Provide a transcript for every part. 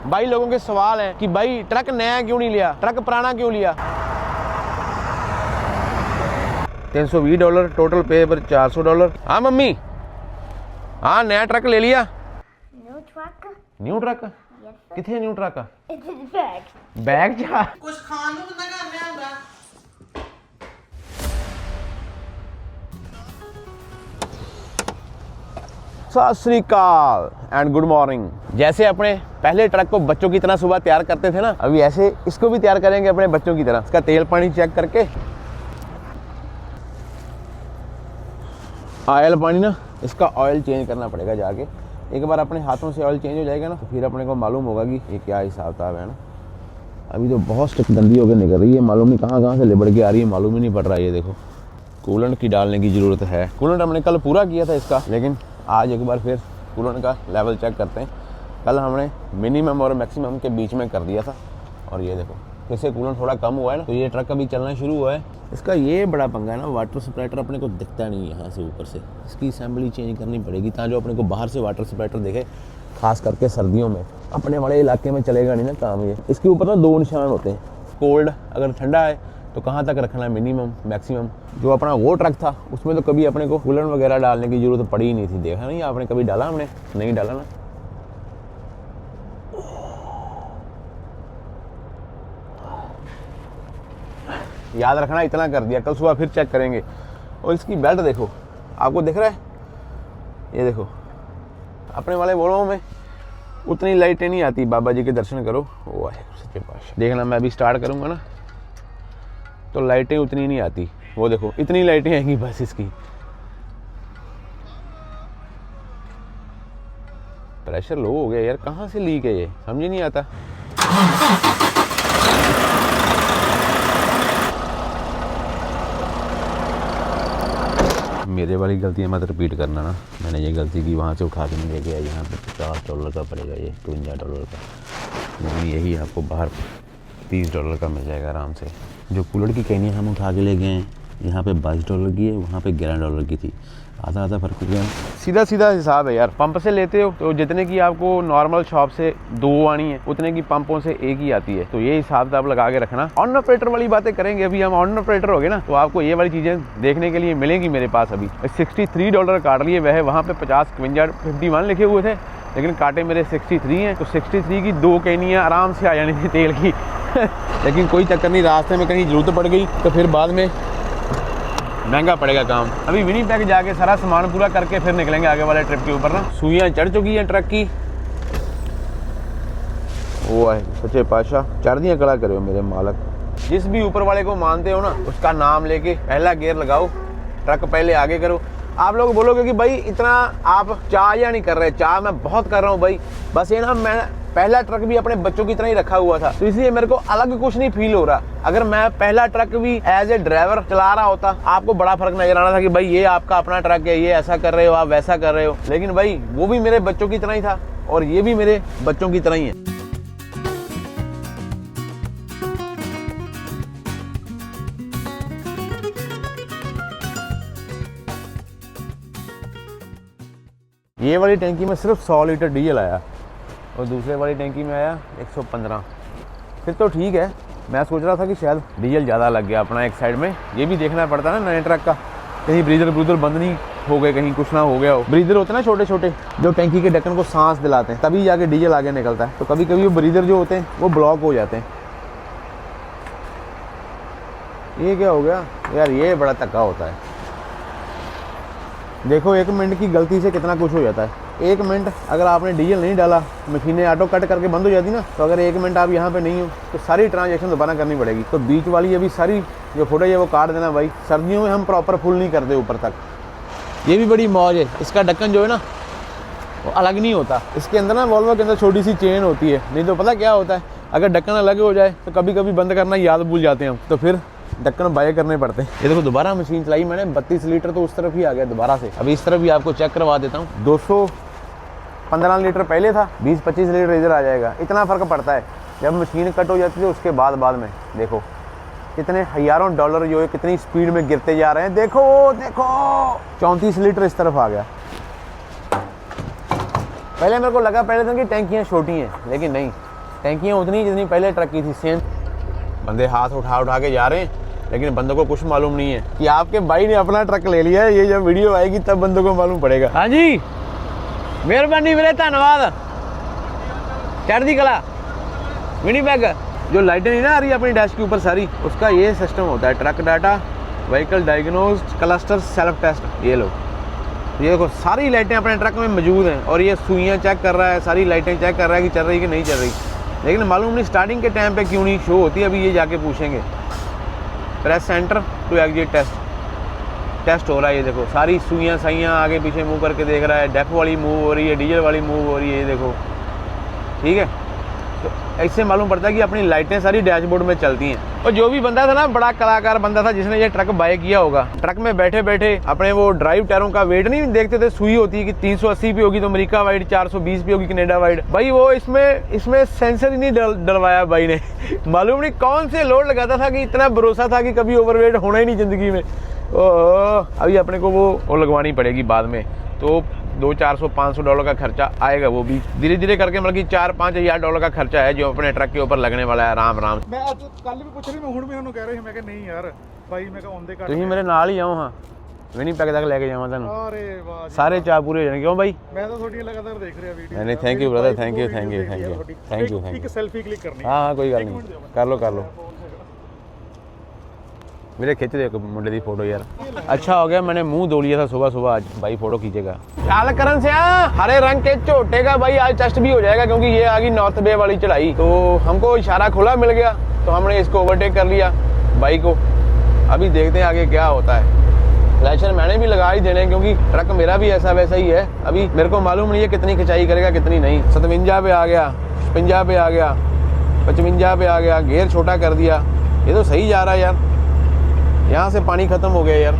भाई लोगों के सवाल है कि भाई ट्रक नया क्यों नहीं लिया, ट्रक पुराना क्यों लिया। $320 टोटल पे पर $400। हाँ मम्मी, हाँ नया ट्रक ले लिया। न्यू ट्रक किथे न्यू ट्रक बैग जा कुछ खान ਨੂੰ ਕਿੰਨਾ ਕਰ ਲਿਆ ਹੁੰਦਾ। सत श्री अकाल एंड गुड मॉर्निंग। जैसे अपने पहले ट्रक को बच्चों की तरह सुबह तैयार करते थे ना, अभी ऐसे इसको भी तैयार करेंगे अपने बच्चों की तरह। इसका तेल पानी चेक करके, ऑयल पानी ना, इसका ऑयल चेंज करना पड़ेगा जाके। एक बार अपने हाथों से ऑयल चेंज हो जाएगा ना, तो फिर अपने को मालूम होगा कि ये क्या हिसाब किताब है ना। अभी तो बहुत स्टिक गंदी होकर निकल रही है, मालूम नहीं कहाँ से लिबड़ के आ रही है, मालूम ही नहीं पड़ रहा है। ये देखो कूलेंट की डालने की ज़रूरत है। कूलेंट हमने कल पूरा किया था इसका, लेकिन आज एक बार फिर कूलेंट का लेवल चेक करते हैं। कल हमने मिनिमम और मैक्सिमम के बीच में कर दिया था, और ये देखो इससे कूलेंट थोड़ा कम हुआ है ना, तो ये ट्रक अभी चलना शुरू हुआ है। इसका ये बड़ा पंगा है ना, वाटर सप्लाइटर अपने को दिखता नहीं है यहाँ से ऊपर से। इसकी असेंबली चेंज करनी पड़ेगी ताकि जो अपने को बाहर से वाटर सप्लाइटर दिखे, खास करके सर्दियों में। अपने बड़े इलाके में चलेगा नहीं ना काम ये। इसके ऊपर ना 2 निशान होते हैं, कोल्ड अगर ठंडा है तो कहाँ तक रखना है, मिनिमम मैक्सिमम। जो अपना वो ट्रक था उसमें तो कभी अपने को कूलेंट वगैरह डालने की जरूरत पड़ी ही नहीं थी। देखा नहीं आपने कभी डाला? हमने नहीं डाला ना। याद रखना, इतना कर दिया, कल सुबह फिर चेक करेंगे। और इसकी बेल्ट देखो, आपको दिख रहा है? ये देखो अपने वाले बोलों में उतनी लाइटें नहीं आती। बाबा जी के दर्शन करो, वो है सच्चे पातशाह। देखना मैं अभी स्टार्ट करूंगा ना तो लाइटें उतनी नहीं आती। वो देखो इतनी लाइटें आएंगी बस इसकी। प्रेशर लो हो गया यार, कहाँ से लीक है ये समझ ही नहीं आता। मेरे वाली गलतियाँ मत रिपीट करना ना। मैंने ये गलती की, वहाँ से उठा के नहीं ले गया। यहाँ पे $50 का पड़ेगा, ये $52 का। लेकिन यही आपको बाहर $30 का मिल जाएगा आराम से। जो कूलर की कैनियाँ हम उठा के ले गए हैं, यहाँ पे $22 की है, वहाँ पे $11 की थी। आधा फर्क हो गया। सीधा सीधा हिसाब है यार। पंप से लेते हो तो जितने की आपको नॉर्मल शॉप से 2 आनी है, उतने की पंपों से 1 ही आती है। तो ये हिसाब किताब लगा के रखना। ऑन ऑपरेटर वाली बातें करेंगे अभी हम। ऑन ऑपरेटर हो गए ना तो आपको ये वाली चीज़ें देखने के लिए मिलेंगी मेरे पास। अभी $63 काट लिए, वह वहाँ पे 50, 52, 51 लिखे हुए थे, लेकिन काटे मेरे 63 हैं। तो 63 की 2 कैनियाँ आराम से आ जानी थी तेल की। लेकिन कोई चक्कर नहीं, रास्ते में कहीं जरूरत पड़ गई तो फिर बाद में महंगा पड़ेगा काम। अभी विनीपेग जाके सारा सामान पूरा करके फिर निकलेंगे आगे वाले ट्रिप के ऊपर ना। सुइयाँ चढ़ चुकी हैं ट्रक की। वो है सच्चे पातशाह, चढ़ दिया कड़ा करे मेरे मालक। जिस भी ऊपर वाले को मानते हो ना, उसका नाम लेके पहला गियर लगाओ, ट्रक पहले आगे करो। आप लोग बोलोगे कि भाई इतना आप चाह या नहीं कर रहे। चाह मैं बहुत कर रहा हूँ भाई, बस ये ना मैं पहला ट्रक भी अपने बच्चों की तरह ही रखा हुआ था, तो इसलिए मेरे को अलग कुछ नहीं फील हो रहा। अगर मैं पहला ट्रक भी एज ए ड्राइवर चला रहा होता, आपको बड़ा फर्क नजर आना था कि भाई ये आपका अपना ट्रक है, ये ऐसा कर रहे हो, आप वैसा कर रहे हो। लेकिन भाई वो भी मेरे बच्चों की तरह ही था और ये भी मेरे बच्चों की तरह ही है। ये वाली टैंकी में सिर्फ 100 लीटर डीजल आया और दूसरे वाली टैंकी में आया 115। फिर तो ठीक है। मैं सोच रहा था कि शायद डीजल ज़्यादा लग गया अपना एक साइड में। ये भी देखना पड़ता है ना नए ट्रक का, कहीं ब्रीदर बंद नहीं हो गए, कहीं कुछ ना हो गया हो। ब्रीदर होते हैं ना छोटे छोटे, जो टैंकी के ढक्कन को सांस दिलाते हैं, तभी जाके डीजल आगे निकलता है। तो कभी कभी वो ब्रीदर जो होते हैं वो ब्लॉक हो जाते हैं। ये क्या हो गया यार, ये बड़ा धक्का होता है। देखो 1 मिनट की गलती से कितना कुछ हो जाता है। 1 मिनट अगर आपने डीजल नहीं डाला, मशीनें ऑटो कट करके बंद हो जाती ना, तो अगर 1 मिनट आप यहाँ पे नहीं हो तो सारी ट्रांजैक्शन दोबारा करनी पड़ेगी। तो बीच वाली अभी सारी जो फुटेज है वो काट देना भाई। सर्दियों में हम प्रॉपर फुल नहीं करते ऊपर तक। ये भी बड़ी मौज है। इसका ढक्कन जो है ना वो अलग नहीं होता। इसके अंदर ना वॉल्वो के अंदर छोटी सी चेन होती है, नहीं तो पता क्या होता है, अगर ढक्कन अलग हो जाए तो कभी कभी बंद करना याद भूल जाते हैं हम, तो फिर ढक्कन बाय करने पड़ते हैं। ये देखो दोबारा मशीन चलाई मैंने, 32 लीटर तो उस तरफ ही आ गया दोबारा से। अभी इस तरफ भी आपको चेक करवा देता हूँ। 215 लीटर पहले था, 20-25 लीटर इधर आ जाएगा। इतना फ़र्क पड़ता है जब मशीन कट हो जाती है। उसके बाद में देखो कितने हज़ारों डॉलर जो है कितनी स्पीड में गिरते जा रहे हैं। देखो 34 लीटर इस तरफ आ गया। पहले मेरे को लगा पहले था कि टैंकियाँ छोटी हैं, लेकिन नहीं, टैंकियाँ उतनी जितनी पहले ट्रक की थी, सेम। बंदे हाथ उठा उठा के जा रहे हैं, लेकिन बंदों को कुछ मालूम नहीं है कि आपके भाई ने अपना ट्रक ले लिया है। ये जब वीडियो आएगी तब बंदों को मालूम पड़ेगा। हाँ जी, मेहरबानी मेरे, धन्यवाद। चढ़ती कला विनीपेग। जो लाइटें नहीं ना आ रही अपनी डैश के ऊपर सारी, उसका ये सिस्टम होता है, truck data, vehicle diagnosed, cluster, self test. ये लो, ये देखो सारी लाइटें अपने ट्रक में मौजूद हैं और ये सुइयाँ चेक कर रहा है, सारी लाइटें चेक कर रहा है कि चल रही कि नहीं चल रही। लेकिन मालूम नहीं स्टार्टिंग के टाइम पे क्यों नहीं शो होती, अभी ये जाके पूछेंगे। Press centre to exit test हो रहा है। ये देखो सारी सुइयाँ साइयाँ आगे पीछे मूव करके देख रहा है। डेफ वाली मूव हो रही है, डीजल वाली मूव हो रही है, ये देखो। ठीक है, तो ऐसे मालूम पड़ता है कि अपनी लाइटें सारी डैशबोर्ड में चलती हैं। और जो भी बंदा था ना, बड़ा कलाकार बंदा था जिसने ये ट्रक बाय किया होगा, ट्रक में बैठे बैठे अपने वो ड्राइव टायरों का वेट नहीं देखते थे, सुई होती है कि 380 पे होगी तो अमेरिका वाइड, 420 पे होगी कनेडा वाइड। भाई वो इसमें सेंसर ही नहीं डलवाया भाई ने। मालूम नहीं कौन से लोड लगाता था कि इतना भरोसा था कि कभी ओवरवेट होना ही नहीं जिंदगी में। अभी अपने को वो लगवानी पड़ेगी बाद में, तो $200-400-500 का खर्चा आएगा। वो भी धीरे धीरे करके, मतलब कि $4-5 हज़ार का खर्चा है जो अपने ट्रक के ऊपर लगने वाला है। आराम आराम मैं ਅੱਜ ਕੱਲ ਵੀ ਪੁੱਛ ਰਹੀ, ਮੈਂ ਹੁਣ ਵੀ ਉਹਨੂੰ ਕਹਿ ਰਹੀ ਮੈਂ ਕਿ ਨਹੀਂ ਯਾਰ ਭਾਈ, ਮੈਂ ਕਿਹਾ ਆਉਂਦੇ ਘੱਟ। ਤੁਸੀਂ ਮੇਰੇ ਨਾਲ ਹੀ ਆਓ। ਹਾਂ, ਵਿਨੀਪੈਗ ਤੱਕ ਲੈ ਕੇ ਜਾਵਾਂ ਤੁਹਾਨੂੰ। ਅਰੇ ਵਾਹ ਜੀ, ਸਾਰੇ ਚਾਅ ਪੂਰੇ ਹੋ ਜਾਣਗੇ। ਕਿਉਂ ਬਾਈ? ਮੈਂ ਤਾਂ ਤੁਹਾਡੀਆਂ ਲਗਾਤਾਰ ਦੇਖ ਰਿਹਾ ਵੀਡੀਓ। ਨਹੀਂ, thank you brother, thank you. ਇੱਕ ਸੈਲਫੀ ਕਲਿੱਕ ਕਰਨੀ। ਹਾਂ ਕੋਈ ਗੱਲ ਨਹੀਂ, ਕਰ ਲਓ। मेरे खींच दे मुंडे की फोटो यार। अच्छा हो गया, मैंने मुंह धो लिया था सुबह आज। भाई फोटो खींचेगा। चाल करन से हरे रंग के झोटे का भाई आज टेस्ट भी हो जाएगा, क्योंकि ये आ गई नॉर्थ बे वाली चढ़ाई। तो हमको इशारा खुला मिल गया तो हमने इसको ओवरटेक कर लिया बाइक को। अभी देखते हैं आगे क्या होता है। फ्लैशर मैंने भी लगा ही देने, क्योंकि ट्रक मेरा भी ऐसा वैसा ही है। अभी मेरे को मालूम नहीं है कितनी खिंचाई करेगा कितनी नहीं। 57 पे आ गया, 56 पे आ गया, 55 पे आ गया, गेयर छोटा कर दिया। ये तो सही जा रहा है यार। यहाँ से पानी खत्म हो गया यार।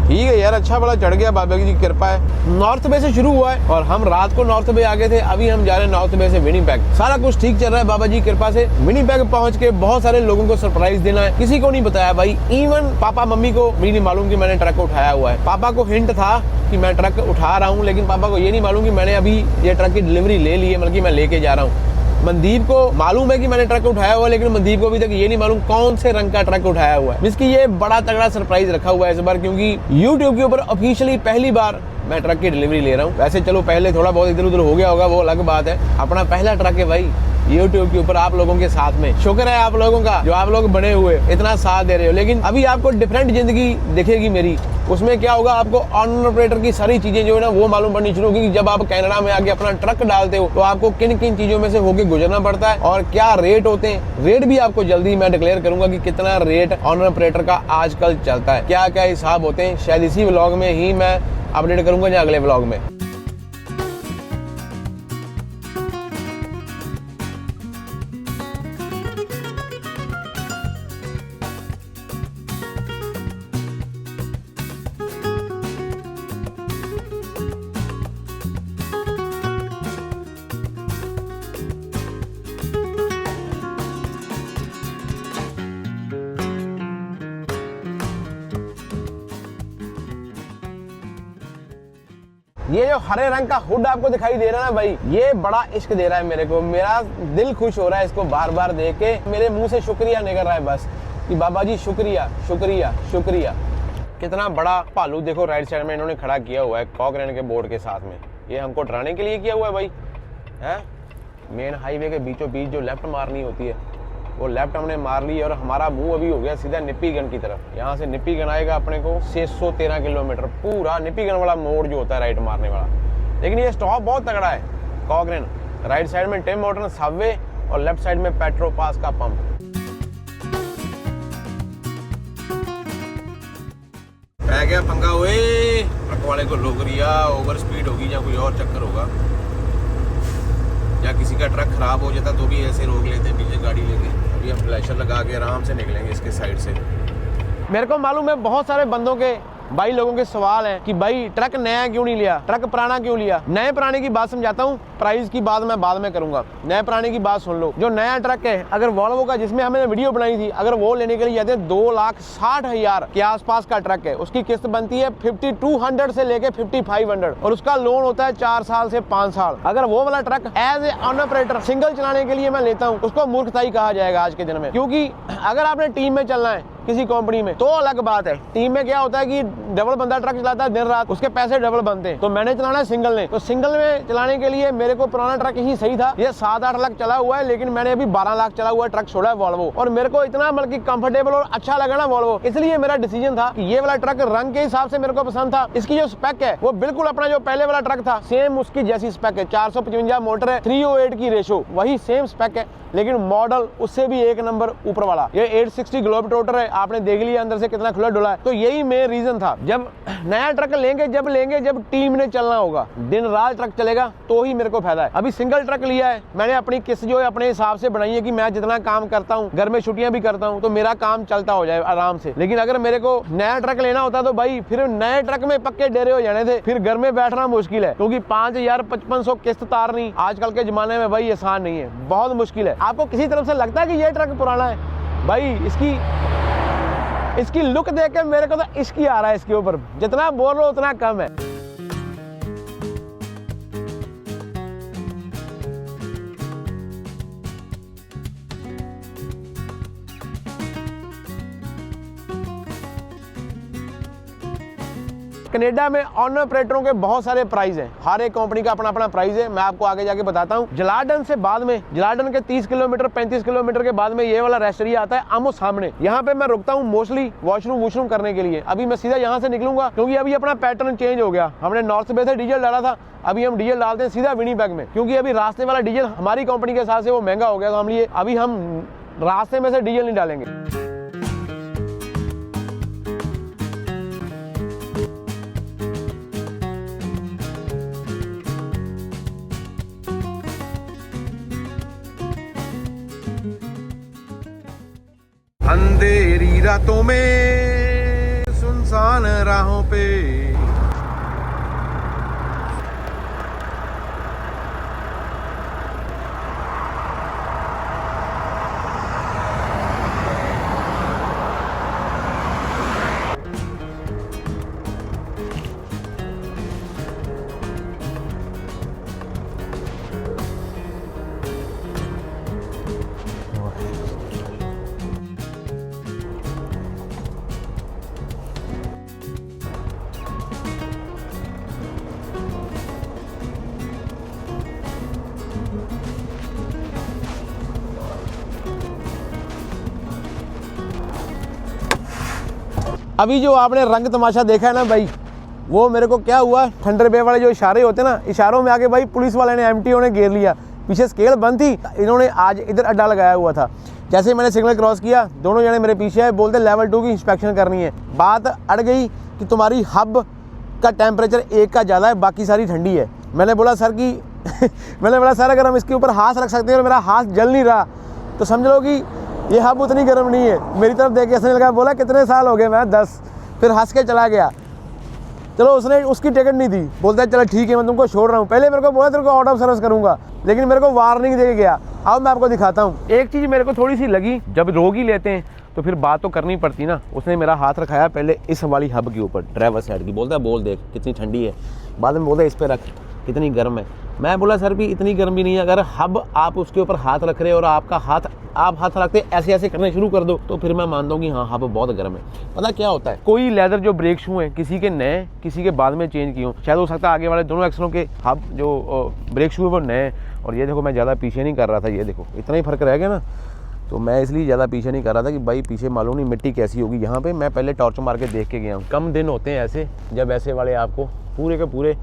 ठीक है यार, अच्छा बड़ा चढ़ गया, बाबा की कृपा है। नॉर्थ बे से शुरू हुआ है और हम रात को नॉर्थ बे आ गए थे। अभी हम जा रहे हैं नॉर्थ बे से विनीपेग। सारा कुछ ठीक चल रहा है बाबा जी की कृपा से। विनीपेग पहुंच के बहुत सारे लोगों को सरप्राइज देना है, किसी को नहीं बताया भाई। इवन पापा मम्मी को भी नहीं मालूम कि मैंने ट्रक उठाया हुआ है। पापा को हिंट था कि मैं ट्रक उठा रहा हूँ, लेकिन पापा को ये नहीं मालूम कि मैंने अभी ये ट्रक की डिलीवरी ले ली है, मतलब कि मैं लेके जा रहा हूँ। मनदीप को मालूम है कि मैंने ट्रक उठाया हुआ है, लेकिन मनदीप को अभी तक ये नहीं मालूम कौन से रंग का ट्रक उठाया हुआ है। जिसकी ये बड़ा तगड़ा सरप्राइज रखा हुआ है इस बार, क्योंकि YouTube के ऊपर ऑफिशियली पहली बार मैं ट्रक की डिलीवरी ले रहा हूँ। वैसे चलो पहले थोड़ा बहुत इधर उधर हो गया होगा, वो अलग बात है। अपना पहला ट्रक है भाई YouTube के ऊपर आप लोगों के साथ में। शुक्र है आप लोगों का जो आप लोग बने हुए इतना साथ दे रहे हो। लेकिन अभी आपको डिफरेंट जिंदगी दिखेगी मेरी। उसमें क्या होगा, आपको ऑनर ऑपरेटर की सारी चीजें जो है ना वो मालूम पड़नी शुरू होगी। जब आप कनाडा में आके अपना ट्रक डालते हो तो आपको किन किन चीजों में से होके गुजरना पड़ता है और क्या रेट होते हैं। रेट भी आपको जल्दी मैं डिक्लेयर करूंगा कि कितना रेट ऑनर ऑपरेटर का आजकल चलता है, क्या क्या हिसाब होते हैं। शायद इसी व्लॉग में ही मैं अपडेट करूंगा या अगले व्लॉग में। ये जो हरे रंग का हुड आपको दिखाई दे रहा है ना भाई, ये बड़ा इश्क दे रहा है मेरे को। मेरा दिल खुश हो रहा है इसको बार बार देख के। मेरे मुंह से शुक्रिया निकल रहा है बस कि बाबा जी शुक्रिया शुक्रिया शुक्रिया। कितना बड़ा भालू देखो राइट साइड में इन्होंने खड़ा किया हुआ है कॉकरेन के बोर्ड के साथ में। ये हमको डराने के लिए किया हुआ है भाई। है मेन हाईवे के बीचों बीच जो लेफ्ट मारनी होती है वो लेफ्ट हमने मार ली और हमारा मुंह अभी हो गया सीधा निप्पीगन की तरफ। यहाँ से निप्पीगन आएगा अपने को 613 किलोमीटर पूरा निप्पीगन वाला मोड़ जो होता है राइट मारने वाला। लेकिन ये स्टॉप बहुत तगड़ा है कॉकरेन। राइट साइड में टिम हॉर्टन सबवे और लेफ्ट साइड में पेट्रोपास का पंप। रह गया पंगा हुए ट्रक वाले को रोक रिया, ओवर स्पीड होगी या कोई और चक्कर होगा या किसी का ट्रक खराब हो जाता तो भी ऐसे रोक लेते पीछे गाड़ी लेके। हम फ्लैशर लगा के आराम से निकलेंगे इसके साइड से। मेरे को मालूम है बहुत सारे बंदों के भाई लोगों के सवाल है कि भाई ट्रक नया क्यों नहीं लिया, ट्रक पुराना क्यों लिया। नए पुराने की बात समझाता हूँ, प्राइस की बात मैं बाद में करूंगा। नए पुराने की बात सुन लो। जो नया ट्रक है, अगर वॉल्वो का जिसमें हमने वीडियो बनाई थी, अगर वो लेने के लिए जाते हैं 2,60,000 के आसपास का ट्रक है, उसकी किस्त बनती है 5200 से लेके 5500 और उसका लोन होता है 4 साल से 5 साल। अगर वो वाला truck as a on operator single चलाने के लिए मैं लेता हूँ, उसको मूर्खताई कहा जाएगा आज के दिन में। क्योंकि अगर आपने टीम में चलना है किसी कंपनी में तो अलग बात है। टीम में क्या होता है कि डबल बंदा ट्रक चलाता है दिन रात, उसके पैसे डबल बनते हैं। तो मैंने चलाना है सिंगल ने, तो सिंगल में चलाने के लिए मेरे को पुराना ट्रक ही सही था। ये 7-8 लाख चला हुआ है, लेकिन मैंने अभी 12 लाख चला हुआ ट्रक छोड़ा है वॉल्वो, और मेरे को इतना बल्कि कंफर्टेबल और अच्छा लगा ना वॉल्वो, इसलिए मेरा डिसीजन था कि ये वाला ट्रक रंग के हिसाब से मेरे को पसंद था। इसकी जो स्पेक है वो बिल्कुल अपना जो पहले वाला ट्रक था सेम उसकी जैसी स्पेक है। 455 मोटर है, 308 की रेशो, वही सेम स्पेक है, लेकिन मॉडल उससे भी एक नंबर ऊपर वाला। ये 860 ग्लोबट्रोटर है, आपने देख लिया अंदर से कितना खुला डुला है। तो यही मेन रीजन था। जब नया ट्रक लेंगे जब टीम ने चलना होगा, दिन रात ट्रक चलेगा तो ही मेरे को फायदा है। अभी सिंगल ट्रक लिया है मैंने, अपनी किस्त जो है अपने हिसाब से बनाई है कि मैं जितना काम करता हूँ, घर में छुट्टियां भी करता हूँ, तो मेरा काम चलता हो जाए आराम से। लेकिन अगर मेरे को नया ट्रक लेना होता तो भाई फिर नए ट्रक में पक्के डेरे हो जाने थे, फिर घर में बैठना मुश्किल है, क्योंकि 5,000-5,500 किस्त तारनी आजकल के जमाने में भाई आसान नहीं है, बहुत मुश्किल है। आपको किसी तरफ से लगता है कि ये ट्रक पुराना है, भाई इसकी लुक देख के मेरे को तो इश्क ही आ रहा है इसके ऊपर। जितना बोल रहा हूं उतना कम है। कनाडा में ऑन ऑपरेटरों के बहुत सारे प्राइस हैं, हर एक कंपनी का अपना अपना प्राइस है। मैं आपको आगे जाके बताता हूँ। जलाडन से बाद में, जलाडन के 30 किलोमीटर 35 किलोमीटर के बाद में ये वाला रेस्टोरेंट आता है आमो सामने। यहाँ पे मैं रुकता हूँ मोस्टली वॉशरूम करने के लिए। अभी मैं सीधा यहाँ से निकलूंगा, क्योंकि अभी अपना पैटर्न चेंज हो गया। हमने नॉर्थ बे से डीजल डाला था, अभी हम डीजल डालते हैं सीधा विनीपेग में, क्योंकि अभी रास्ते वाला डीजल हमारी कंपनी के हिसाब से वो महंगा हो गया। तो हम लिए अभी हम रास्ते में से डीजल नहीं डालेंगे। अंधेरी रातों में सुनसान राहों पे अभी जो आपने रंग तमाशा देखा है ना भाई, वो मेरे को क्या हुआ, थंडर बे वाले जो इशारे होते हैं ना, इशारों में आके भाई पुलिस वाले ने एमटीओ ने घेर लिया। पीछे स्केल बंद थी, इन्होंने आज इधर अड्डा लगाया हुआ था। जैसे ही मैंने सिग्नल क्रॉस किया, दोनों जने मेरे पीछे आए, बोलते लेवल 2 की इंस्पेक्शन करनी है। बात अड़ गई कि तुम्हारी हब का टेम्परेचर 1 का ज़्यादा है, बाकी सारी ठंडी है। मैंने बोला सर कि मैंने बोला सर अगर हम इसके ऊपर हाथ रख सकते हैं और मेरा हाथ जल नहीं रहा तो समझ लो कि ये हब उतनी गर्म नहीं है। मेरी तरफ देख के हंसने लगा, बोला कितने साल हो गए? मैं 10। फिर हंस के चला गया। चलो उसने उसकी टिकट नहीं दी, बोलता है चलो ठीक है मैं तुमको छोड़ रहा हूँ। पहले मेरे को बोला तेरे को आउट ऑफ सर्विस करूँगा, लेकिन मेरे को वार्निंग दे के गया। अब मैं आपको दिखाता हूँ। एक चीज़ मेरे को थोड़ी सी लगी, जब रोग ही लेते हैं तो फिर बात तो करनी पड़ती ना। उसने मेरा हाथ रखाया पहले इस वाली हब के ऊपर, ड्राइवर साइड की, बोलता है बोल देख कितनी ठंडी है। बाद में बोलता है इस पर रख कितनी गर्म है। मैं बोला सर भी इतनी गर्म भी नहीं है, अगर हब आप उसके ऊपर हाथ रख रहे हो और आपका हाथ आप हाथ रखते ऐसे ऐसे करने शुरू कर दो तो फिर मैं मानता हूँ कि हाँ हब बहुत गर्म है। पता क्या होता है, कोई लेदर जो ब्रेक शू हैं किसी के नए किसी के बाद में चेंज किए हों, शायद हो सकता है आगे वाले दोनों एक्सलों के हब जो ब्रेक शू है वो नए। और ये देखो मैं ज़्यादा पीछे नहीं कर रहा था, ये देखो इतना ही फर्क रह गया ना, तो मैं इसलिए ज़्यादा पीछे नहीं कर रहा था कि भाई पीछे मालूम नहीं मिट्टी कैसी होगी। यहाँ पे मैं पहले टॉर्च मार के देख के गया हूँ। कम दिन होते हैं ऐसे जब ऐसे वाले आपको पूरे के पूरे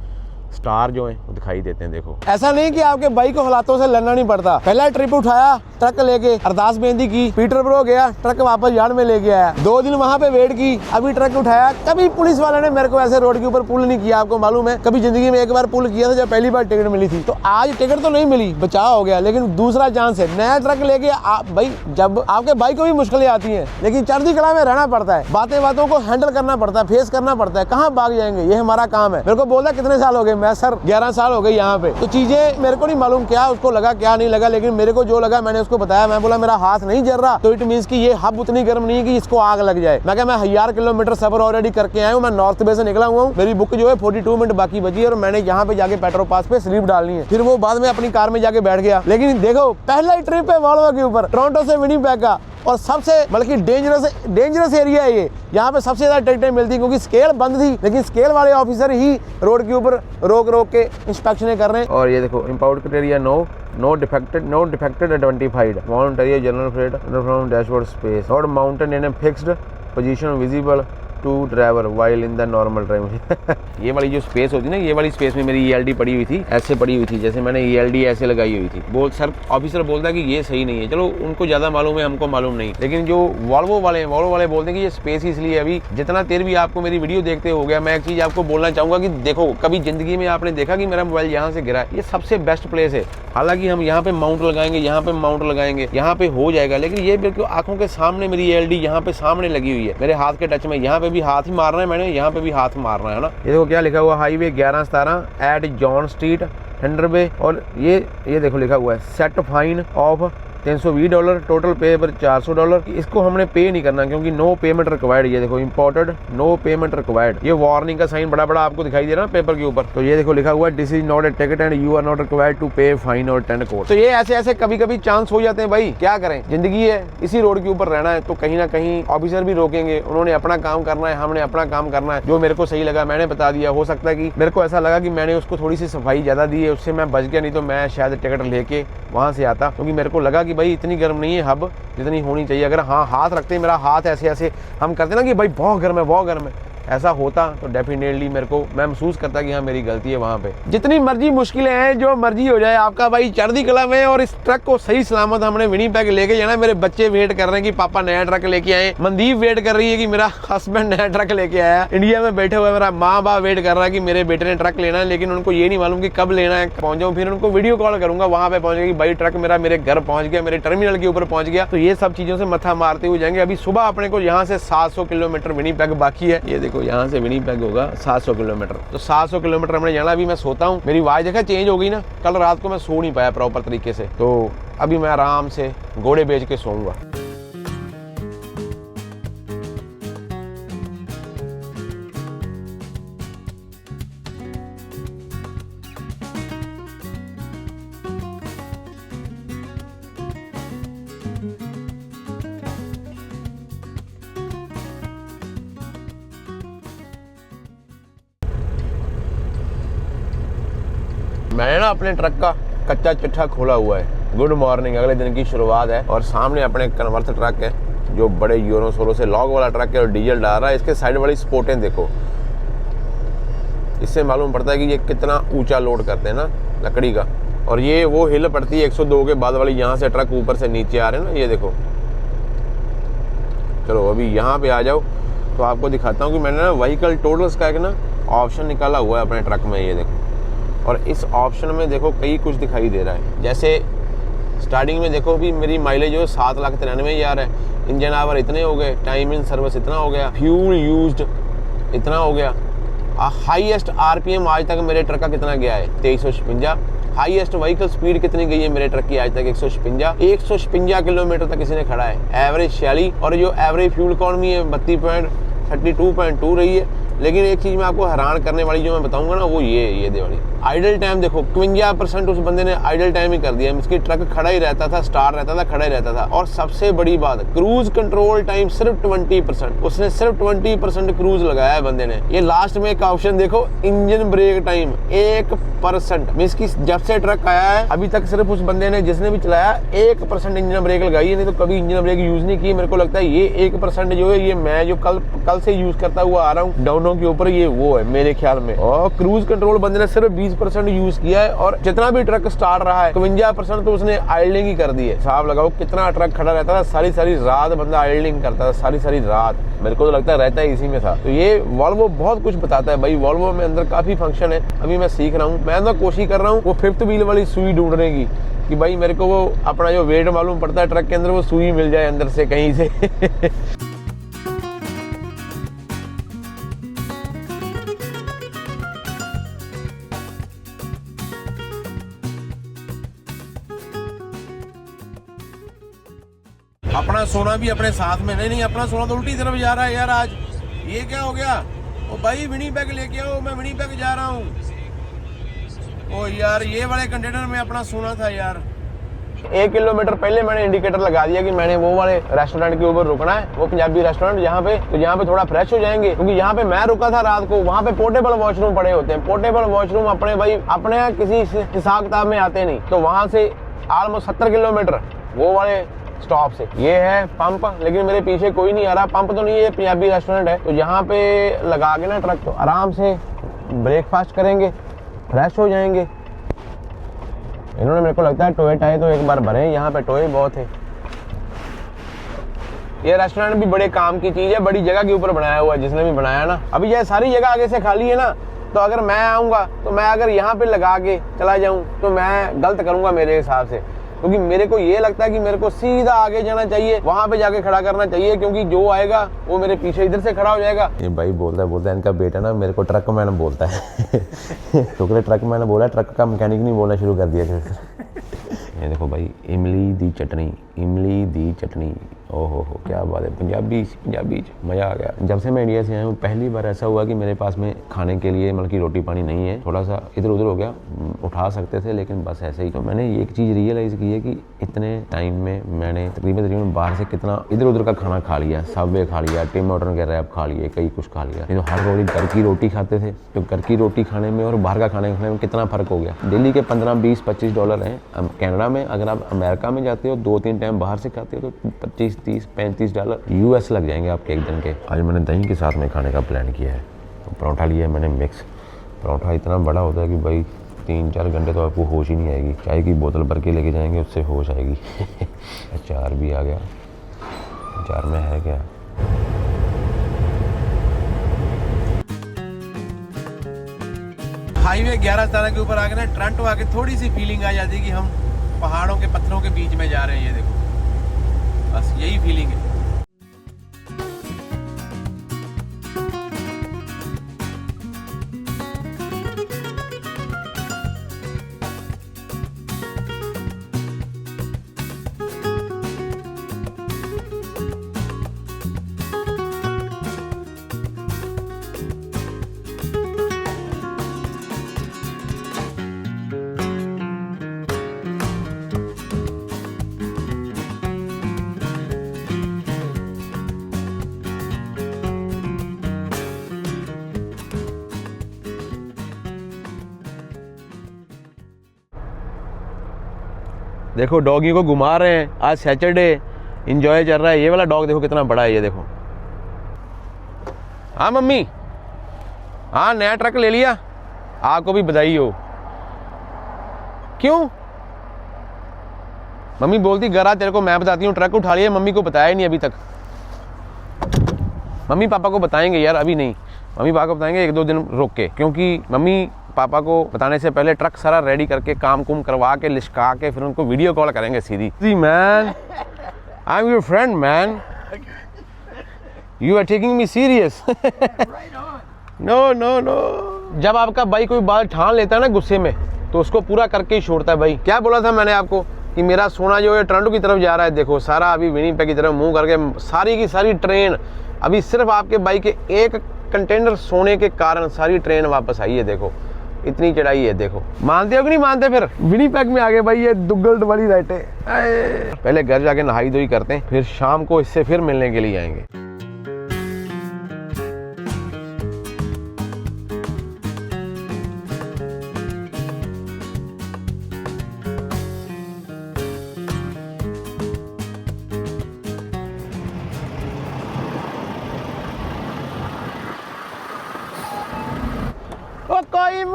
स्टार जो हैं वो दिखाई देते हैं। देखो ऐसा नहीं कि आपके बाइक को हालातों से लड़ना नहीं पड़ता। पहला ट्रिप उठाया ट्रक लेके अरदास बेनती की, पीटरबरो गया, ट्रक वापस यार्ड में लेके आया, 2 दिन वहां पे वेट की, अभी ट्रक उठाया। कभी पुलिस वाले ने मेरे को ऐसे रोड के ऊपर पुल नहीं किया, आपको मालूम है। कभी जिंदगी में एक बार पुल किया था जब पहली बार टिकट मिली थी। तो आज टिकट तो नहीं मिली, बचाव हो गया, लेकिन दूसरा चांस है। नया ट्रक लेके भाई जब आपके भाई को भी मुश्किलें आती हैं, लेकिन चढ़ती कला में रहना पड़ता है, बातों को हैंडल करना पड़ता है, फेस करना पड़ता है। कहाँ भाग जाएंगे, ये हमारा काम है। मेरे को बोलता कितने साल हो गए, मैं सर 11 साल हो गए यहाँ पे। तो चीजें मेरे को नहीं मालूम क्या उसको लगा क्या नहीं लगा, लेकिन मेरे को जो लगा मैंने उसको बताया। मैं बोला मेरा हाथ नहीं जल रहा, तो इट मींस कि ये हब उतनी गर्म नहीं है कि इसको आग लग जाए। मैं 1000 किलोमीटर सफर ऑलरेडी करके आया हूँ, मैं नॉर्थ बे से निकला हुआ हूँ। मेरी बुक जो है 42 मिनट बाकी बची है और मैंने यहाँ पे जाके पेट्रोल पास पे स्लीप डालनी है। फिर वो बाद में अपनी कार में जाके बैठ गया। लेकिन देखो पहला ही ट्रिप है वॉल्वो के ऊपर, टोरंटो से विनिपेग का, और सबसे बल्कि डेंजरस एरिया है ये। यहाँ पे सबसे ज्यादा टिकटें मिलती क्योंकि स्केल बंद थी, लेकिन स्केल वाले ऑफिसर ही रोड के ऊपर रोक के इंस्पेक्शनें कर रहे हैं। और ये देखो impound criteria no defected identified, mount area general freight from dashboard space, not mountain in a fixed position visible to driver while in the normal drive. ये वाली जो स्पेस होती है ना, ये वाली स्पेस में मेरी ELD पड़ी हुई थी, ऐसे पड़ी हुई थी, जैसे मैंने ELD ऐसे लगाई हुई थी। सर ऑफिसर बोलता है कि ये सही नहीं है। चलो उनको ज्यादा मालूम है, हमको मालूम नहीं। लेकिन जो वॉल्वो वाले बोलते हैं कि ये स्पेस इसलिए अभी जितना देर भी आपको मेरी वीडियो देखते हो गया। मैं एक चीज आपको बोलना चाहूंगा कि देखो कभी जिंदगी में आपने देखा कि मेरा मोबाइल यहाँ से गिरा, ये सबसे बेस्ट प्लेस है। हालांकि हम यहाँ पे माउंट लगाएंगे, यहाँ पे माउंट लगाएंगे, यहाँ पे हो जाएगा, लेकिन ये बिल्कुल आंखों के सामने मेरी ELD यहाँ पे सामने लगी हुई है, मेरे हाथ के टच में। यहाँ पे भी हाथ ही मारना है मैंने, यहाँ पे भी हाथ मारना है ना। ये देखो क्या लिखा हुआ, highway 1117 at John Street Thunder Bay. और ये देखो लिखा हुआ है सेट फाइन ऑफ $320, टोटल पे पर $400। इसको हमने पे नहीं करना क्योंकि नो पेमेंट रिक्वायर्ड। ये देखो इम्पोर्टेड, नो पेमेंट रिक्वायर्ड। ये वार्निंग का साइन बड़ा आपको दिखाई दे रहा है पेपर के ऊपर। तो ये देखो लिखा हुआ है this is not a ticket and you are not required to pay fine और 10 कोर्ट। तो ये ऐसे कभी चांस हो जाते हैं भाई, क्या करें, जिंदगी है, इसी रोड के ऊपर रहना है। तो कहीं ना कहीं ऑफिसर भी रोकेंगे, उन्होंने अपना काम करना है, हमने अपना काम करना है। जो मेरे को सही लगा मैंने बता दिया। हो सकता है कि मेरे को ऐसा लगा कि मैंने उसको थोड़ी सी सफाई ज्यादा दी है, उससे मैं बच गया, नहीं तो मैं शायद टिकट लेके वहां से आता। क्योंकि मेरे को लगा कि भाई इतनी गर्म नहीं है हब जितनी होनी चाहिए। अगर हाँ हाथ रखते मेरा हाथ ऐसे हम करते ना कि भाई बहुत गर्म है, ऐसा होता तो डेफिनेटली मेरे को मैं महसूस करता कि हाँ मेरी गलती है वहाँ पे। जितनी मर्जी मुश्किलें हैं, जो मर्जी हो जाए, आपका भाई चढ़ती कला में और इस ट्रक को सही सलामत हमने विनिपेग लेके जाना। मेरे बच्चे वेट कर रहे हैं कि पापा नया ट्रक लेके आए, मनदीप वेट कर रही है कि मेरा हस्बैंड नया ट्रक लेके आया, इंडिया में बैठे हुए मेरा माँ बाप वेट कर रहा है कि मेरे बेटे ने ट्रक लेना है, लेकिन उनको ये नहीं मालूम कि कब लेना है, पहुंच जाऊँ। फिर उनको वीडियो कॉल करूंगा, वहां पे पहुंच गया भाई ट्रक मेरा मेरे घर पहुंच गया, मेरे टर्मिनल के ऊपर पहुंच गया। तो ये सब चीजों से मथा मारते हुए जाएंगे। अभी सुबह अपने को यहाँ से 700 किलोमीटर विनिपेग बाकी है। ये देखो यहाँ से विनिपेग होगा 700 किलोमीटर। तो 700 किलोमीटर हमने जाना। अभी मैं सोता हूँ, मेरी आवाज देखा चेंज हो गई ना, कल रात को मैं सो नहीं पाया प्रॉपर तरीके से, तो अभी मैं आराम से घोड़े बेच के सोऊंगा। मैंने ना अपने ट्रक का कच्चा चिट्ठा खोला हुआ है। गुड मॉर्निंग, अगले दिन की शुरुआत है। और सामने अपने कन्वर्थ ट्रक है जो बड़े यूरो सोलो से लॉग वाला ट्रक है और डीजल डाल रहा है। इसके साइड वाली स्पोर्टें देखो, इससे मालूम पड़ता है कि ये कितना ऊंचा लोड करते हैं ना लकड़ी का। और ये वो हिल पड़ती है 102 के बाद वाली, यहाँ से ट्रक ऊपर से नीचे आ रहे हैं ना, ये देखो। चलो अभी यहाँ पे आ जाओ तो आपको दिखाता हूँ कि मैंने ना व्हीकल टोटल्स का एक ना ऑप्शन निकाला हुआ है अपने ट्रक में, ये देखो। और इस ऑप्शन में देखो कई कुछ दिखाई दे रहा है। जैसे स्टार्टिंग में देखो भी मेरी माइलेज जो 7,93,000 है, इंजन आवर इतने हो गए, टाइम इन सर्विस इतना हो गया, फ्यूल यूज्ड इतना हो गया। हाईएस्ट RPM आज तक मेरे ट्रक का कितना गया है 2356। हाईएस्ट व्हीकल स्पीड कितनी गई है मेरे ट्रक की आज तक 156 किलोमीटर तक किसी ने खड़ा है। एवरेज 46 और जो एवरेज फ्यूल इकॉनमी है 32.2 रही है। लेकिन एक चीज मैं आपको हैरान करने वाली जो मैं बताऊंगा ना वो ये दे वाली आइडल टाइम देखो 51% उस बंदे ने आइडल टाइम ही कर दिया। इसकी ट्रक खड़ा ही रहता था, स्टार्ट रहता था, खड़ा ही रहता था। और सबसे बड़ी बात क्रूज कंट्रोल टाइम सिर्फ 20%, उसने सिर्फ 20% क्रूज लगाया है बंदे ने। ये लास्ट में एक ऑप्शन देखो इंजन ब्रेक टाइम 1 1% मींस कि जब से ट्रक आया है अभी तक सिर्फ उस बंदे ने जिसने भी चलाया 1% इंजन ब्रेक लगाई है, नहीं तो कभी इंजन ब्रेक यूज नहीं की। मेरे को लगता है ये 1% जो है ये मैं जो कल से यूज करता हुआ आ रहा हूँ डाउनों के ऊपर, ये वो है मेरे ख्याल में। और क्रूज कंट्रोल बंदे ने सिर्फ 20% यूज किया है और जितना भी ट्रक स्टार्ट रहा है 52% तो उसने आइडलिंग ही कर दी है। साहब लगाओ कितना ट्रक खड़ा रहता था, सारी सारी रात बंदा आइडलिंग करता था, सारी सारी रात। मेरे को तो लगता है रहता है इसी में था। तो ये वॉल्वो बहुत कुछ बताता है भाई। वॉल्वो में अंदर काफी फंक्शन है, अभी मैं सीख रहा हूँ। मैं तो कोशिश कर रहा हूँ वो 5th व्हील वाली सुई ढूंढने की कि भाई मेरे को वो अपना जो वेट मालूम पड़ता है ट्रक के अंदर वो सुई मिल जाए अंदर से कहीं से। अपना सोना भी अपने साथ में नहीं अपना सोना तो उल्टी तरफ जा रहा है यार। आज ये क्या हो गया? ओ भाई विनीपेग लेके आओ, मैं विनीपेग जा रहा हूँ। ओ यार ये वाले कंटेनर में अपना सोना था यार। 1 किलोमीटर पहले मैंने इंडिकेटर लगा दिया कि मैंने वो वाले रेस्टोरेंट के ऊपर रुकना है, वो पंजाबी रेस्टोरेंट जहाँ पे थोड़ा फ्रेश हो जाएंगे। क्योंकि यहाँ पे मैं रुका था रात को, वहाँ पे पोर्टेबल वॉशरूम पड़े होते हैं। पोर्टेबल वॉशरूम अपने किसी हिसाब किताब में आते नहीं। तो वहाँ से ऑलमोस्ट 70 किलोमीटर वो वाले स्टॉप से। ये है पंप, लेकिन मेरे पीछे कोई नहीं आ रहा। पंप तो नहीं है, पंजाबी रेस्टोरेंट है। तो यहाँ पे लगा के ना ट्रक तो आराम से ब्रेकफास्ट करेंगे, फ्रेश हो जाएंगे। इन्होंने मेरे को लगता है टोए टाए तो एक बार भरे, यहाँ पे टोए बहुत है। ये रेस्टोरेंट भी बड़े काम की चीज है, बड़ी जगह के ऊपर बनाया हुआ है जिसने भी बनाया ना। अभी ये सारी जगह आगे से खाली है ना, तो अगर मैं आऊँगा तो मैं अगर यहाँ पे लगा के चला जाऊँ तो मैं गलत करूँगा मेरे हिसाब से। क्योंकि मेरे को ये लगता है कि मेरे को सीधा आगे जाना चाहिए, वहां पे जाके खड़ा करना चाहिए, क्योंकि जो आएगा वो मेरे पीछे इधर से खड़ा हो जाएगा। ये भाई बोलता है इनका बेटा ना मेरे को ट्रक मैन बोलता है। तो ट्रक मैन बोला, ट्रक का मैकेनिक नहीं बोलना शुरू कर दिया। ये देखो भाई इमली दी चटनी, ओहो हो क्या बात है। पंजाबी मज़ा आ गया। जब से मैं इंडिया से आया हूँ पहली बार ऐसा हुआ कि मेरे पास में खाने के लिए मतलब कि रोटी पानी नहीं है। थोड़ा सा इधर उधर हो गया, उठा सकते थे लेकिन बस ऐसे ही। तो मैंने एक चीज़ रियलाइज़ की है कि इतने टाइम में मैंने तकरीबन बाहर से कितना इधर उधर का खाना खा लिया। सबवे खा लिया, टिम हॉर्टन के रैप खा लिए, कई कुछ खा लिया। नहीं तो हर रोज घर की रोटी खाते थे। तो घर की रोटी खाने में और बाहर का खाने में कितना फ़र्क हो गया। दिल्ली के 15, 20, 25 डॉलर हैं। कनाडा में अगर आप अमेरिका में जाते हो 2-3 टाइम बाहर से खाते हो तो 25, 30, 35 डॉलर US लग जाएंगे आपके एक दिन के। आज मैंने दही के साथ में खाने का प्लान किया है। तो परोठा लिया है मैंने मिक्स। परोठा इतना बड़ा होता है कि भाई 3-4 घंटे तो आपको होश ही नहीं आएगी। चाय की बोतल भर के लेके जाएंगे, उससे होश आएगी। अचार भी आ गया। अचार में है क्या? हाईवे 11-17 के ऊपर आके ना टोरंटो आके थोड़ी सी फीलिंग आ जाती है कि हम पहाड़ों के पत्थरों के बीच में जा रहे हैं। ये देखो बस यही फीलिंग है। देखो डॉगी को घुमा रहे हैं, आज सैटरडे इंजॉय चल रहा है। ये वाला डॉग देखो कितना बड़ा है, ये देखो। हाँ मम्मी, हाँ नया ट्रक ले लिया, आपको भी बधाई हो। क्यों? मम्मी बोलती गरा तेरे को मैं बताती हूँ, ट्रक उठा लिया। मम्मी को बताया ही नहीं अभी तक। मम्मी पापा को बताएंगे यार, अभी नहीं। मम्मी पापा को बताएंगे 1-2 दिन रोक के, क्योंकि मम्मी पापा को बताने से पहले ट्रक सारा रेडी करके काम कुम करवा के लिशका के फिर उनको वीडियो कॉल करेंगे सीधी। जी man, I am your friend man, you are taking me serious. No no no. जब आपका भाई कोई बात ठान लेता है ना गुस्से में, तो उसको पूरा करके ही छोड़ता है भाई। क्या बोला था मैंने आपको कि मेरा सोना जो है टोरंटो की तरफ जा रहा है। देखो सारा अभी विनीपेग की तरफ मुंह करके सारी की सारी ट्रेन, अभी सिर्फ आपके भाई के एक कंटेनर सोने के कारण सारी ट्रेन वापस आई है। देखो इतनी चढ़ाई है। देखो मानते हो कि नहीं मानते? फिर विनीपेग में आ गए भाई ये दुग्गल वाली राइटें। पहले घर जाके नहाई धोई करते हैं, फिर शाम को इससे फिर मिलने के लिए आएंगे।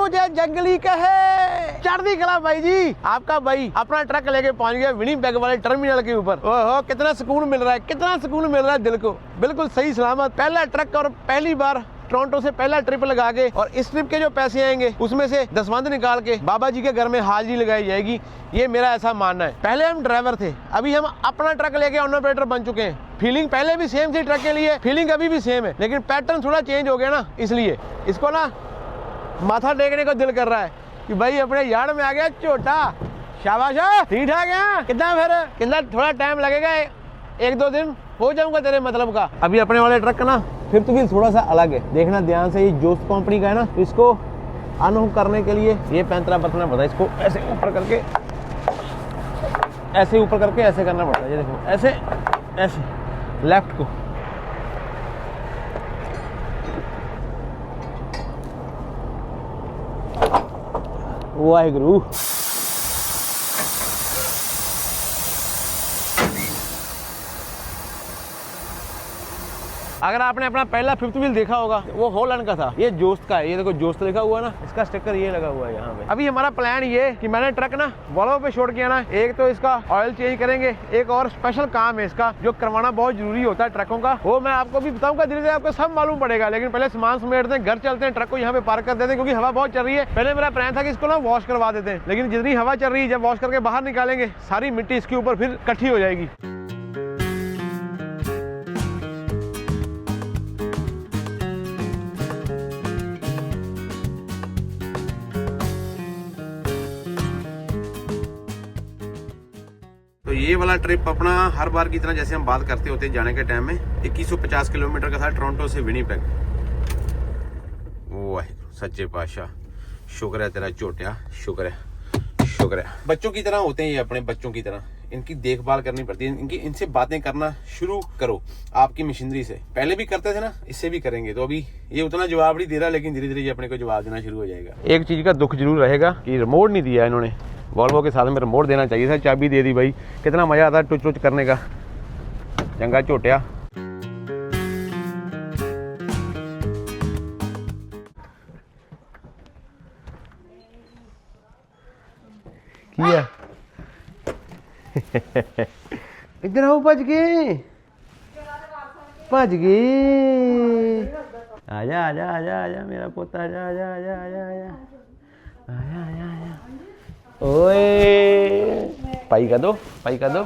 मुझे जंगली कहे। चढ़ती कला भाई जी, आपका भाई अपना ट्रक लेके पहुंच गया विनिपेग वाले टर्मिनल के ऊपर। ओहो कितना सुकून मिल रहा है, कितना सुकून मिल रहा है दिल को। बिल्कुल सही सलामत पहला ट्रक और पहली बार टोरंटो से पहला ट्रिप लगा के, और इस ट्रिप के जो पैसे आएंगे उसमें से दसवंध निकाल के बाबा जी के घर में हाजिरी लगाई जाएगी। ये मेरा ऐसा मानना है। पहले हम ड्राइवर थे, अभी हम अपना ट्रक लेके ओनर ऑपरेटर बन चुके हैं। फीलिंग पहले भी सेम थी ट्रक के लिए, फीलिंग अभी भी सेम है, लेकिन पैटर्न थोड़ा चेंज हो गया ना, इसलिए इसको ना माथा टेकने को दिल कर रहा है कि भाई अपने यार्ड में आ गया छोटा। शाबाश, ठीक ठाक है। कितना फिर कितना थोड़ा टाइम लगेगा, 1-2 दिन हो जाऊंगा तेरे मतलब का। अभी अपने वाले ट्रक का ना फिफ्थ व्हील थोड़ा सा अलग है, देखना ध्यान से। ये जोस्ट कंपनी का है ना, इसको अनहुक करने के लिए ये पैंतरा पतना पड़ता है। इसको ऐसे ऊपर करके, ऐसे ऊपर करके ऐसे करना पड़ता है। ये देखो ऐसे ऐसे लेफ्ट को। वाहिगुरु। अगर आपने अपना पहला फिफ्थ व्हील देखा होगा वो हॉलैंड का था, ये जोस्त का है। ये देखो जोस्त लिखा हुआ ना, इसका स्टिकर ये लगा हुआ है यहाँ पे। अभी हमारा प्लान ये कि मैंने ट्रक ना वॉल्वो पे छोड़ के आना। एक तो इसका ऑयल चेंज करेंगे, एक और स्पेशल काम है इसका जो करवाना बहुत जरूरी होता है ट्रकों का, वो मैं आपको भी बताऊंगा। धीरे धीरे आपको सब मालूम पड़ेगा, लेकिन पहले सामान समेटते हैं, घर चलते हैं, ट्रक को यहाँ पे पार्क कर देते हैं क्योंकि हवा बहुत चल रही है। पहले मेरा प्लान था कि इसको ना वॉश करवा देते हैं, लेकिन जितनी हवा चल रही है, जब वॉश करके बाहर निकालेंगे सारी मिट्टी इसके ऊपर फिर इकट्ठी हो जाएगी। तो ये वाला ट्रिप अपना हर बार की तरह जैसे हम बात करते होते जाने के टाइम में 2150 किलोमीटर का था टोरंटो से विनिपेग। वाहिगुरु सच्चे पातशाह, शुक्र है तेरा छोटिया, शुक्र है, शुक्र है। बच्चों की तरह होते हैं ये, अपने बच्चों की तरह इनकी देखभाल करनी पड़ती है। इनसे बातें करना शुरू करो आपकी मशीनरी से। पहले भी करते थे ना, इससे भी करेंगे। तो अभी ये उतना जवाब नहीं दे रहा, लेकिन धीरे धीरे ये अपने को जवाब देना शुरू हो जाएगा। एक चीज का दुख जरूर रहेगा कि रिमोट नहीं दिया इन्होंने। वॉल्वो के साथ में रिमोट देना चाहिए था, चाबी दे दी भाई, कितना मजा आता है टुच टुच करने का। चंगा झोटिया। किया इधर आओ, भज गए भज गए। आजा आजा आजा आजा मेरा पोता, आजा आजा आजा आजा आजा आया आया आया। ओए पाई का दो, पाई का दो।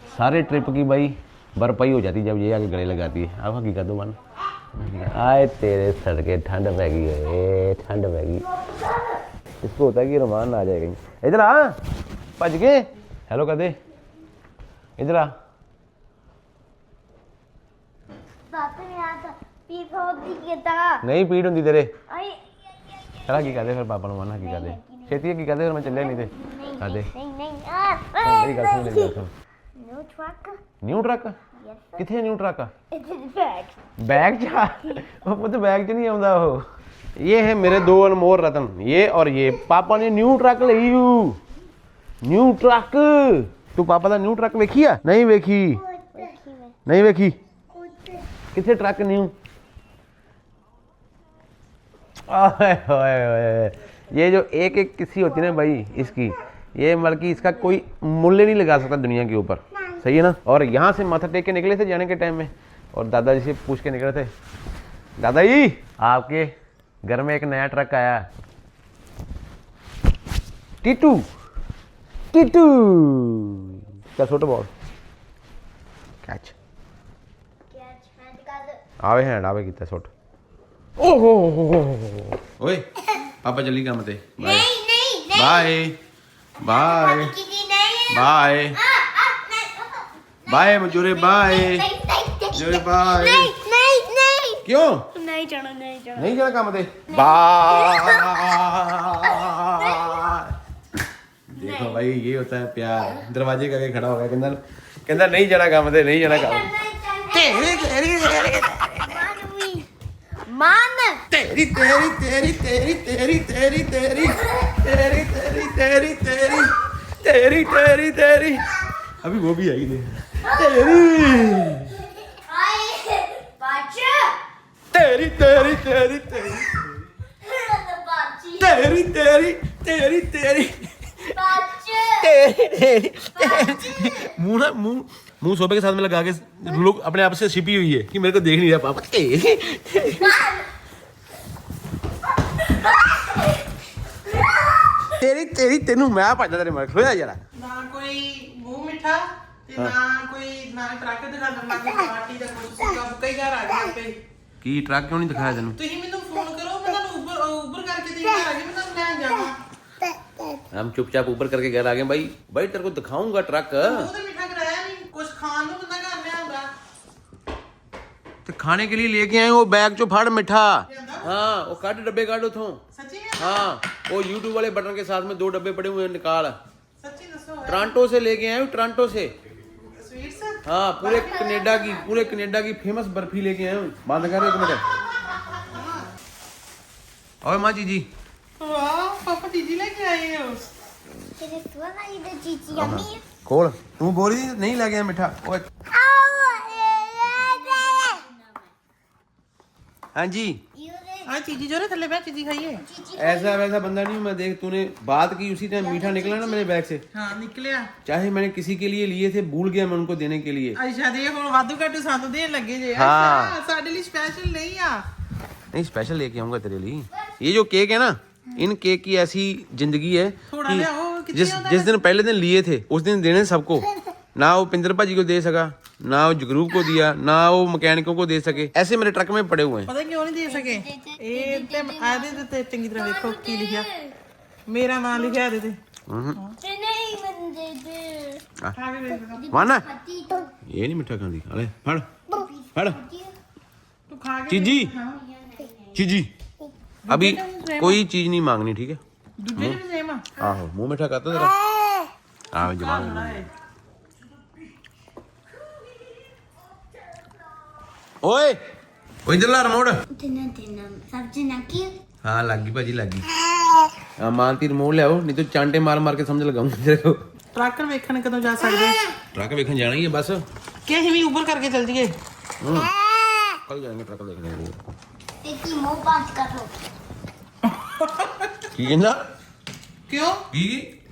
सारे ट्रिप की भाई बर्फाई हो जाती जब ये आगे गले लगाती है। अब हकीकत दो मन आए तेरे सड़के, ठंड पै गई है, ठंड पै गई। इसको होता है कि रुमान ना आ जाए कहीं। इधर आ, भज गए। हेलो कर दे, इधर आ। नहीं पीड़ होंगी तेरे। चला की कहते फिर पापा मना की कहते छेती की कहते फिर मैं चले नहीं थे कहते। मेरी गल सुन, मेरी गल सुन। न्यू ट्रक किथे? न्यू ट्रक बैग चा वो तो बैग च नहीं आंदा। वो ये है मेरे 2 अनमोल रतन, ये और ये। पापा ने न्यू ट्रक ਲਈ न्यू ट्रक। तू पापा का न्यू ट्रक वेखी है? नहीं वेखी, नहीं वेखी। किथे ट्रक न्यू? ये जो एक एक किसी होती है ना भाई इसकी, ये मतलब कि इसका कोई मूल्य नहीं लगा सकता दुनिया के ऊपर, सही है ना। और यहाँ से माथा टेक के निकले थे जाने के टाइम में, और दादाजी से पूछ के निकले थे, दादाजी आपके घर में एक नया ट्रक आया, टीटू टीटू क्या छोटा बॉल कैच आवे हैंड आवे कितना छोट। ओहो ओए पापा जल्दी काम ते। Bye bye bye bye bye मजूरे, बाय मजूरे, बाय। क्यों नहीं जाना? नहीं जाना काम ते। बाय। देखो भाई ये होता है प्यार। दरवाजे का खड़ा हो गया, कहता नहीं जाना काम ते, नहीं जाना काम। मान तेरी तेरी तेरी तेरी तेरी तेरी तेरी तेरी तेरी तेरी तेरी तेरी तेरी तेरी अभी वो भी आई नहीं। तेरी तेरी तेरी तेरी तेरी तेरी तेरी तेरी मुंह ना मुंह सोफे के साथ में लगा के लोग अपने आप से छिपी हुई है कि मेरे को देख नहीं रहा पापा। तेरी तेरी तेनू मैं भजदा तेरे मर खोया जरा ना कोई मुंह मिठा ते ना कोई ना ट्रक दिखा ना कोई पार्टी ਦਾ ਕੁਝ ਸੀਗਾ ਕਈ ਘਰ ਆ ਗਏ ਆਪੇ। ਕੀ ਟਰੱਕ ਕਿਉਂ ਨਹੀਂ ਦਿਖਾਇਆ ਤੈਨੂੰ? ਤੁਸੀਂ ਮੈਨੂੰ ਫੋਨ ਕਰੋ ਮੈਂ ਤੁਹਾਨੂੰ ਉਬਰ ਕਰਕੇ ਤੇ ਘਰ ਆ ਗਏ ਮੈਂ ਤੁਹਾਨੂੰ ਲੈਣ ਜਾਵਾਂ। हम चुपचाप ऊपर करके घर आ गए भाई। भाई तेरे को दिखाऊंगा ट्रक। ਉਹ ਤੇ ਮਿੱਠਾ ਕਰਾਇਆ ਨਹੀਂ ਕੁਝ ਖਾਣ ਨੂੰ ਬੰਦਾ ਘਰ ਲਿਆਉਂਦਾ। तो खाने के लिए लेके आए वो बैग चो फाड़ मिठा। हाँ वो काट डब्बे काट उठो। ਸੱਚੀ में? हाँ वो यूट्यूब वाले बटन के साथ में 2 डब्बे पड़े हुए हैं, निकाल। सच्ची दसो टोरंटो से लेके आए हूँ, टोरंटो से। स्वीट्स हाँ पूरे कनाडा की फेमस बर्फी लेके आए हूँ। बंद कर एक मिनट। और माँ जी वाह पापा चीजी लेके आए हो। तेरे तो वाली तो चीची यम्मी है। खोल तू बोल रही थी नहीं लगे मिठा। ओए हाँ जी हां चीजी जो रे थल्ले बैठ चीजी खाइए। ऐसा वैसा बंदा नहीं हूँ मैं। देख तूने बात की उसी टाइम मीठा निकला ना मेरे बैग से। हां निकलिया चाहे मैंने किसी के लिए लिए थे, भूल गया मैं उनको देने के लिए। ਅੱਛਾ ਦੇ ਹੁਣ ਵਾਧੂ ਘੱਟੂ ਸਾਨੂੰ ਦੇਣ ਲੱਗੇ ਜੇ। हाँ। ਅੱਛਾ ਸਾਡੇ ਲਈ ਸਪੈਸ਼ਲ ਨਹੀਂ ਆ। नहीं स्पेशल लेके आऊंगा तेरे लिए। ये जो केक है ना, इन केक की ऐसी जिंदगी है थोड़ा ले आओ, कि कितनी जिस दिन पहले दिन लिए थे उस दिन देने सबको। ना वो पिंदर भाजी को दे सका, ना वो जगरूप को दिया, ना वो मैकेनिकों को दे सके। ऐसे मेरे ट्रक में पड़े हुए हैं। ਪਤਾ ਕਿਉਂ ਨਹੀਂ ਦੇ ਸਕੇ? ਇਹ ਤੇ ਆਦੇ ਤੇ ਚੰਗੀ ਤਰ੍ਹਾਂ ਵੇਖੋ ਕੀ ਲਿਖਿਆ। ਮੇਰਾ ਨਾਮ ਲਿਖਿਆ ਇਹਦੇ ਤੇ। ते नहीं बंदे दे। ਖਾ ਕੇ ਵੇਖ माना पति तो ये नहीं मिठा खाती। अरे फड़ फड़ ਤੂੰ ਖਾ ਕੇ चीजी चीजी। अभी कोई चीज नहीं मांगनी, ठीक है? ਦੂਜੇ ਵੀ ਸੇਮ ਆ। आहो मुंह मीठा करता तेरा। आओ जवान ओए ओ इधर ला रिमोट। तेना तेना सब्जी ना की। हाँ लगी भाजी लगी। हाँ मानती रिमोट ले आओ, नहीं तो चांटे मार मार के समझ लगाऊंगा तेरे को। ਟਰੱਕ ਵੇਖਣ ਕਦੋਂ ਜਾ ਸਕਦੇ? ट्रक देखने जाना ही है बस। ਕਿ ਅਸੀਂ ਵੀ ਉਬਰ ਕਰਕੇ ਚੱਲ ਜੀਏ। कल जाएंगे ट्रक देखने के लिए। तेरी मुंह बात करो। की कहना? ਕਿਉਂ की?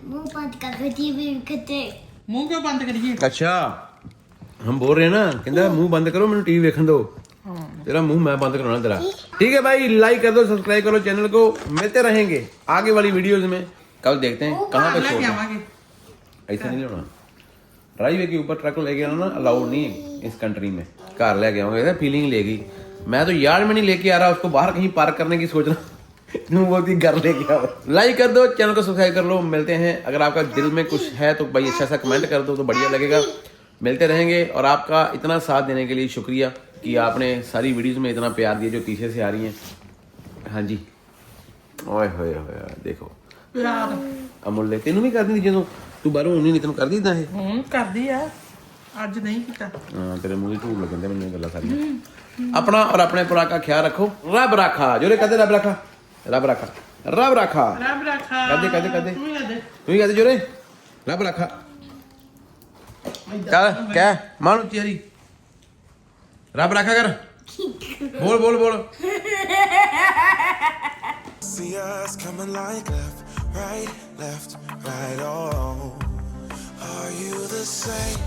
मुंह बात करो टीवी कहते। ਮੂੰਹ ਕਿਉਂ ਬੰਦ ਕਰੀਏ? अच्छा हम बोल रहे हैं ना, कहता मुंह बंद करो, मैंने टीवी देखने दो। तेरा मुंह मैं बंद करवाना तेरा। ठीक है भाई, लाइक कर दो, सब्सक्राइब करो चैनल को। मिलते रहेंगे आगे वाली वीडियोस में। कल देखते हैं कहाँ पे ਲੈ छोड़। ਕੇ ਆਵਾਂਗੇ। ऐसा नहीं होना। ड्राईवे के ऊपर ट्रक लेके आना ना अलाउड नहीं है इस कंट्री में। कार लेके आऊंगा फीलिंग लेगी। मैं तो यार्ड में नहीं लेके आ रहा, उसको बाहर कहीं पार्क करने की सोच रहा हूँ। वो भी घर लेके आओ। लाइक कर दो, चैनल को सब्सक्राइब कर लो। मिलते हैं। अगर आपका दिल में कुछ है तो भाई अच्छा सा कमेंट कर दो तो बढ़िया लगेगा। मिलते रहेंगे। और आपका इतना साथ देने के लिए शुक्रिया कि आपने सारी वीडियोस में इतना प्यार दिया जो पीछे से आ रही हैं। हाँ जी ओए होए होए देखो ਪਿਆਰ अमुल्य तेनू भी कर दी जो तू बाहरों उन्हीं तेन कर दी था ये। ਕਰਦੀ ਆ ਅੱਜ नहीं ਕੀਤਾ। हाँ तेरे मुंह झूठ लगते मैंने गल्लां सारियां। अपना और अपने भरा का ख्याल रखो। रब राखा जोरे कहते रब राखा रब राखा रब राखा ਰੱਬ ਰੱਖਾ। कहते ਤੂੰ ਹੀ ਲਾ ਦੇ। तू ही कहते जोरे रब राखा। चल क्या मानो तेरी रब राखा कर। बोल बोल बोल। See us coming like left, right, oh. Are you the same?